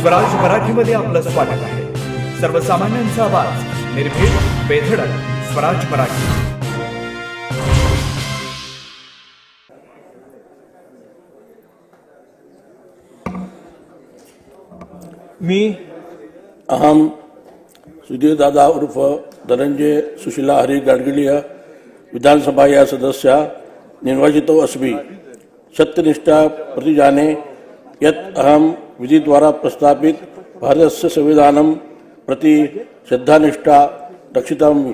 स्वराज मराठीमध्ये आपलं स्वागत आहे. सर्वसामान्यांचा आवाज, निर्भीड, बेधडक, स्वराज मराठी. मी अहम सुधीर दादा उर्फ धनंजय सुशीला हरी गाडगिलिया विधानसभा या सदस्या निर्वाचितो अस्मि सत्यनिष्ठा प्रतिजाने यत् अहम विधि द्वारा प्रस्तापित भारतस्य संविधानं प्रति श्रद्धानिष्ठा रक्षितामि.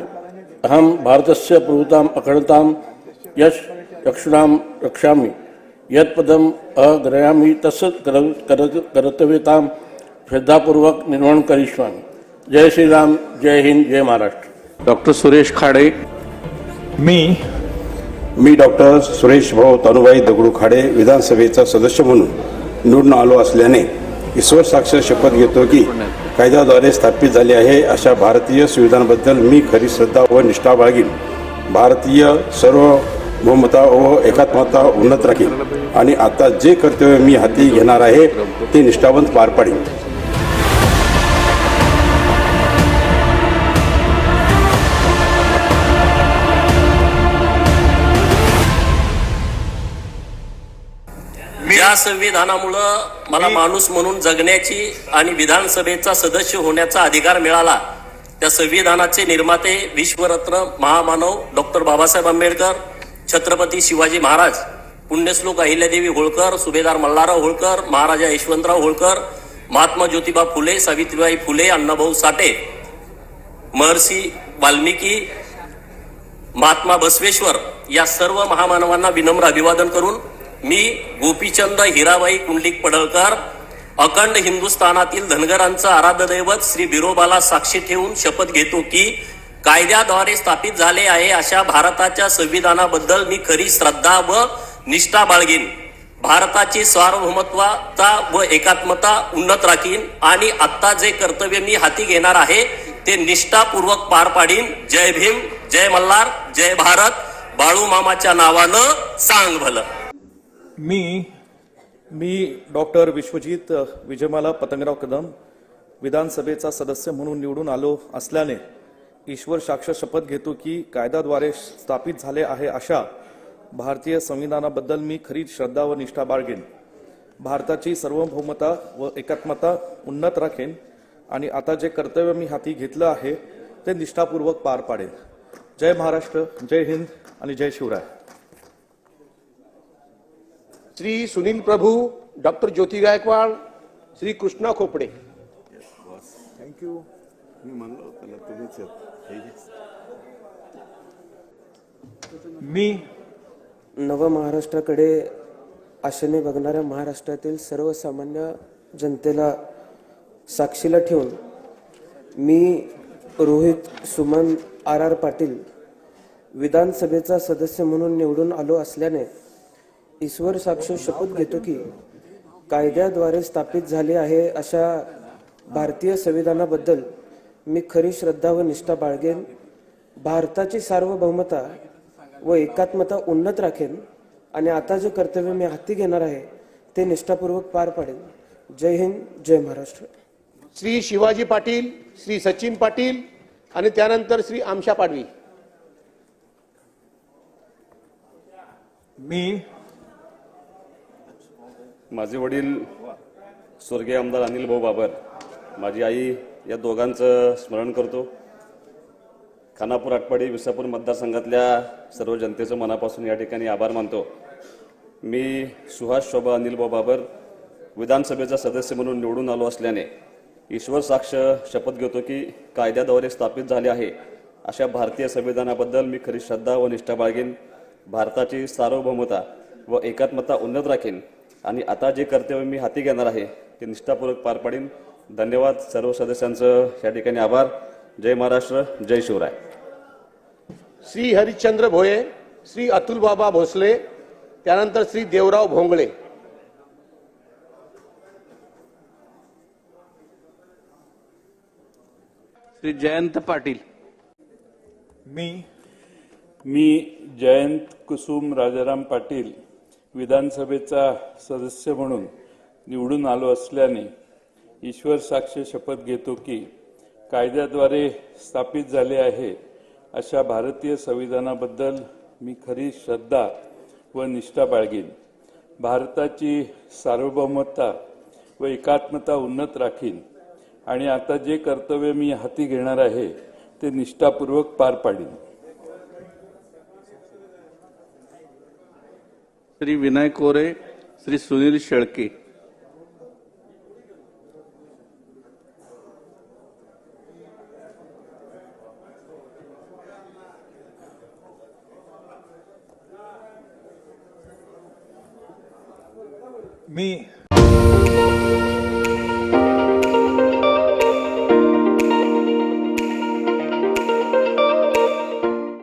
अहम भारतस्य प्रभुताम् अखंडतां यश रक्षणां रक्षामि. यत् पदम् अग्रयामि तस्य कर्तव्यतां श्रद्धापूर्वक निर्वहन करिष्यामि. जय श्रीराम, जय हिंद, जय महाराष्ट्र. डॉक्टर सुरेश खाडे. मी डॉक्टर सुरेश भाऊ तनुभाई दगडू खाडे विधानसभेचा सदस्य म्हणून निवडून आलो असल्याने ईश्वर साक्ष शपथ घेतो की कायद्याद्वारे स्थापित झाले आहे अशा भारतीय संविधानाबद्दल मी खरी श्रद्धा व निष्ठा बाळगीन. भारतीय सार्वभौमता व एकात्मता उन्नत राखीन आणि आता जे कर्तव्य मी हाती घेणार आहे ते निष्ठावंत पार पाडीन. या संविधानामुळं मला माणूस म्हणून जगण्याची आणि विधानसभेचा सदस्य होण्याचा अधिकार मिळाला. त्या संविधानाचे निर्माते विश्वरत्न महामानव डॉक्टर बाबासाहेब आंबेडकर, छत्रपती शिवाजी महाराज, पुण्यश्लोक अहिल्यादेवी होळकर, सुभेदार मल्हारराव होळकर, महाराजा यशवंतराव होळकर, महात्मा ज्योतिबा फुले, सावित्रीबाई फुले, अण्णाभाऊ साठे, महर्षी वाल्मिकी, महात्मा बसवेश्वर या सर्व महामानवांना विनम्र अभिवादन करून मी गोपीचंद हिराबाई कुंडलिक पडळकर अखंड हिंदुस्थानातील धनगरांचं आराध्य दैवत श्री बिरोबाला साक्षी ठेवून शपथ घेतो की कायद्याद्वारे स्थापित झाले आहे अशा भारताच्या संविधानाबद्दल मी खरी श्रद्धा व निष्ठा बाळगीन. भारताची सार्वभौमत्वता व एकात्मता उन्नत राखीन आणि आता जे कर्तव्य मी हाती घेणार आहे ते निष्ठापूर्वक पार पाडीन. जय भीम, जय मल्हार, जय भारत. बाळू मामाच्या नावानं सांग भलं. मी डॉक्टर विश्वजित विजयमाला पतंगराव कदम विधानसभेचा सदस्य म्हणून निवडून आलो असल्याने ईश्वर साक्ष शपथ घेतो की कायद्याद्वारे स्थापित झाले आहे अशा भारतीय संविधानाबद्दल मी खरी श्रद्धा व निष्ठा बाळगेन. भारताची सार्वभौमता व एकात्मता उन्नत राखेन आणि आता जे कर्तव्य मी हाती घेतलं आहे ते निष्ठापूर्वक पार पाडेन. जय महाराष्ट्र, जय हिंद आणि जय शिवराय. श्री सुनील प्रभू, डॉक्टर ज्योती गायकवाड, श्री कृष्णा खोपडे. थँक्यू. मी नव महाराष्ट्राकडे आशेने बघणाऱ्या महाराष्ट्रातील सर्वसामान्य जनतेला साक्षीला ठेवून मी रोहित सुमन आर पाटील विधानसभेचा सदस्य म्हणून निवडून आलो असल्याने ईश्वर साक्ष शपथ घेतो की कायद्याद्वारे स्थापित झाले आहे अशा भारतीय संविधानाबद्दल मी खरी श्रद्धा व निष्ठा बाळगेन. भारताची सार्वभौमता व एकात्मता उन्नत राखेन आणि आता जे कर्तव्य मी हाती घेणार आहे ते निष्ठापूर्वक पार पाडेन. जय हिंद, जय महाराष्ट्र. श्री शिवाजी पाटील, श्री सचिन पाटील आणि त्यानंतर श्री आमशा पाडवी. माझे वडील स्वर्गीय आमदार अनिल भाऊ बाबर, माझी आई या दोघांचं स्मरण करतो. खानापूर, आटपाडी, विसापूर मतदारसंघातल्या सर्व जनतेचं मनापासून या ठिकाणी आभार मानतो. मी सुहास शोभा अनिल भाऊ बाबर विधानसभेचा सदस्य म्हणून निवडून आलो असल्याने ईश्वर साक्ष शपथ घेतो की कायद्याद्वारे स्थापित झाले आहे अशा भारतीय संविधानाबद्दल मी खरी श्रद्धा व निष्ठा बाळगेन. भारताची सार्वभौमता व एकात्मता उन्नत राखीन आणि आता जे कर्तव्य मी हाती घेणार आहे ते निष्ठापूर्वक पार पाडीन. धन्यवाद. सर्व सदस्यांचं या ठिकाणी आभार. जय महाराष्ट्र, जय शिवराय. श्री हरिश्चंद्र भोये, श्री अतुल बाबा भोसले, त्यानंतर श्री देवराव भोंगळे. श्री जयंत पाटील. मी जयंत कुसुम राजाराम पाटील विधानसभेचा सदस्य म्हणून निवडून आलो असल्याने ईश्वर साक्ष शपथ घेतो की कायद्याद्वारे स्थापित झाले आहे अशा भारतीय संविधानाबद्दल मी खरी श्रद्धा व निष्ठा बाळगीन. भारताची सार्वभौमता व एकात्मता उन्नत राखीन आणि आता जे कर्तव्य मी हाती घेणार आहे ते निष्ठापूर्वक पार पाडीन. श्री विनय कोरे, श्री सुनील शेळके. मी